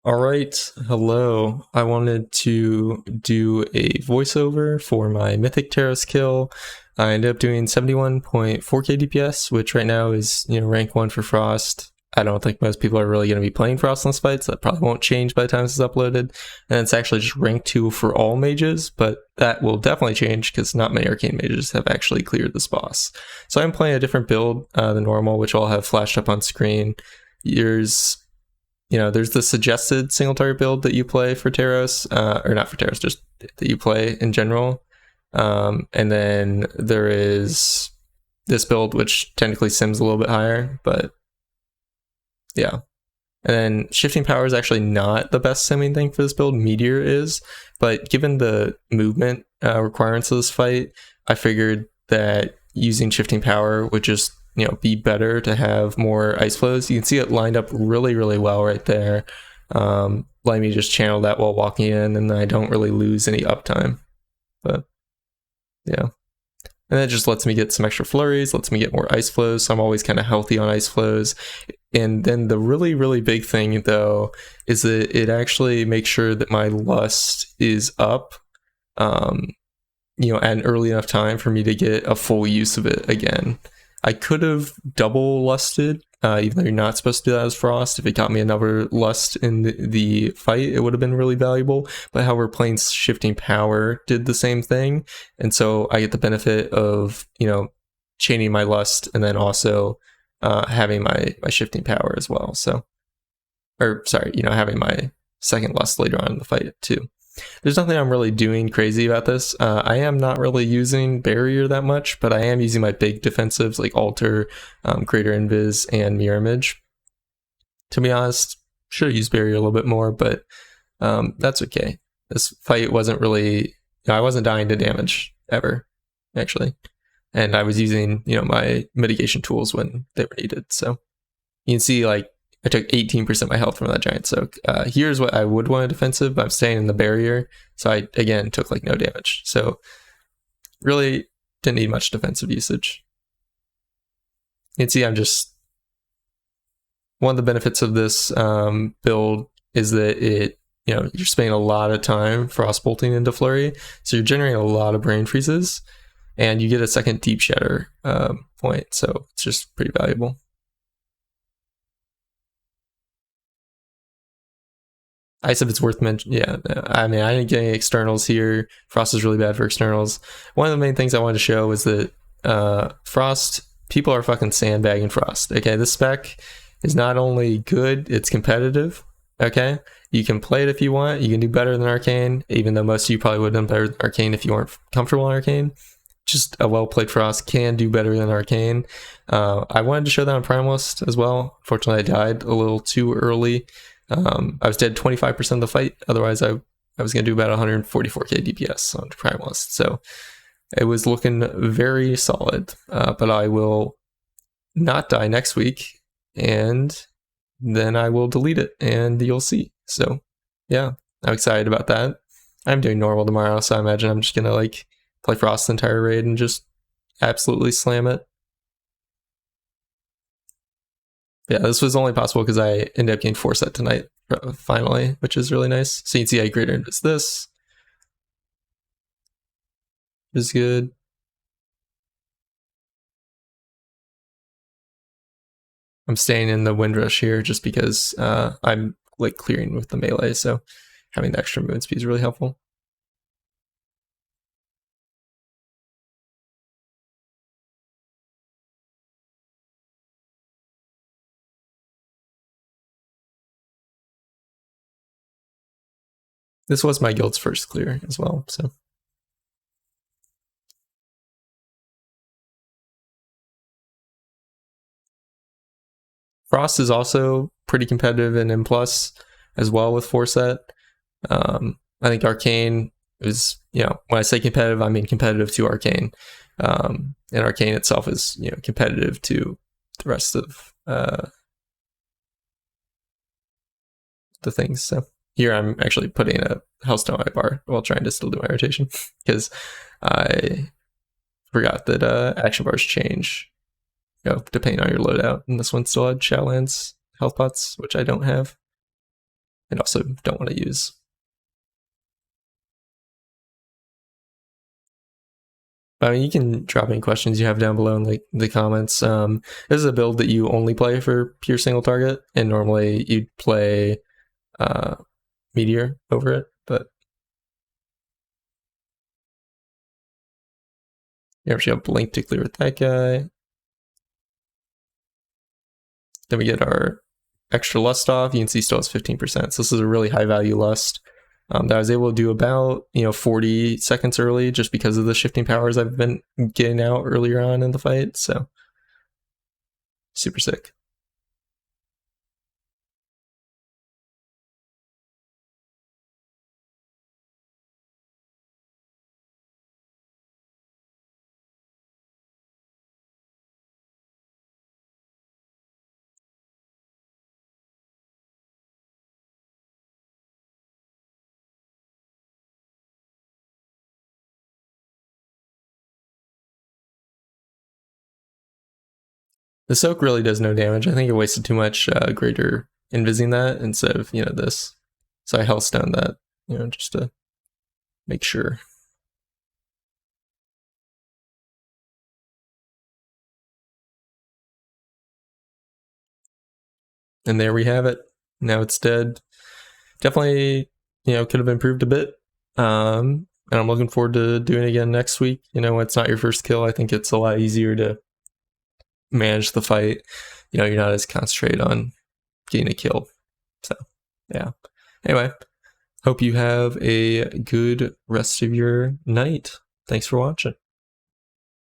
All right, hello. I wanted to do a voiceover for my Mythic Terros kill. I ended up doing 71.4k DPS, which right now is, rank 1 for Frost. I don't think most people are really going to be playing Frost in this fight, so that probably won't change by the time this is uploaded. And it's actually just rank 2 for all mages, but that will definitely change because not many arcane mages have actually cleared this boss. So I'm playing a different build than normal, which I'll have flashed up on screen. There's the suggested single target build that you play for Terros, or not for Terros, just that you play in general. And then there is this build, which technically sims a little bit higher, but yeah. And then shifting power is actually not the best simming thing for this build. Meteor is, but given the movement requirements of this fight, I figured that using shifting power would just be better to have more ice flows. You can see it lined up really, really well right there. Let me just channel that while walking in, and then I don't really lose any uptime. But yeah. And that just lets me get some extra flurries, lets me get more ice flows, so I'm always kind of healthy on ice flows. And then the really, really big thing, though, is that it actually makes sure that my lust is up, at an early enough time for me to get a full use of it again. I could have double lusted, even though you're not supposed to do that as Frost. If it got me another lust in the fight, it would have been really valuable. But however, playing shifting power did the same thing. And so I get the benefit of, chaining my lust and then also having my shifting power as well. So, having my second lust later on in the fight too. There's nothing I'm really doing crazy about this. I am not really using barrier that much, but I am using my big defensives like alter, greater invis, and mirror image. To be honest, should have used barrier a little bit more, but that's okay. This fight wasn't really, I wasn't dying to damage ever, actually. And I was using, my mitigation tools when they were needed. So you can see, I took 18% of my health from that giant soak. Here's what I would want a defensive, but I'm staying in the barrier. So I, again, took no damage. So really didn't need much defensive usage. You can see I'm just... One of the benefits of this build is that it, you're spending a lot of time frost bolting into flurry. So you're generating a lot of brain freezes. And you get a second deep shatter point. So it's just pretty valuable. I said it's worth mentioning. Yeah, I mean, I didn't get any externals here. Frost is really bad for externals. One of the main things I wanted to show was that Frost, people are fucking sandbagging Frost. Okay, this spec is not only good, it's competitive. Okay, you can play it if you want. You can do better than Arcane, even though most of you probably would have done better than Arcane if you weren't comfortable in Arcane. Just a well-played Frost can do better than Arcane. I wanted to show that on Primalist as well. Unfortunately, I died a little too early. I was dead 25% of the fight. Otherwise, I was going to do about 144k DPS on Primalist. So it was looking very solid. But I will not die next week, and then I will delete it, and you'll see. So yeah, I'm excited about that. I'm doing normal tomorrow, so I imagine I'm just going to play Frost the entire raid and just absolutely slam it. Yeah, this was only possible because I ended up getting 4 set tonight, finally, which is really nice. So you can see I greater invis this. Is good. I'm staying in the Windrush here just because I'm clearing with the melee, so having the extra movement speed is really helpful. This was my guild's first clear as well, so. Frost is also pretty competitive in M+ as well with 4 set. I think Arcane is, when I say competitive, I mean competitive to Arcane. And Arcane itself is, competitive to the rest of the things. So here I'm actually putting a Hellstone on my bar while trying to still do my rotation because I forgot that action bars change, depending on your loadout. And this one still had Shadowlands health pots, which I don't have. and also don't want to use. I mean, you can drop any questions you have down below in the comments. This is a build that you only play for pure single target, and normally you'd play Meteor over it, but you actually have Blink to clear with that guy. Then we get our extra lust off. You can see still has 15%. So this is a really high value lust that I was able to do about 40 seconds early just because of the shifting powers I've been getting out earlier on in the fight. So super sick. The soak really does no damage. I think it wasted too much greater invising that instead of this. So I hellstone that just to make sure. And there we have it. Now it's dead. Definitely, could have improved a bit. And I'm looking forward to doing it again next week. It's not your first kill. I think it's a lot easier to manage the fight. You're not as concentrated on getting a kill. So, yeah. Anyway, hope you have a good rest of your night. Thanks for watching.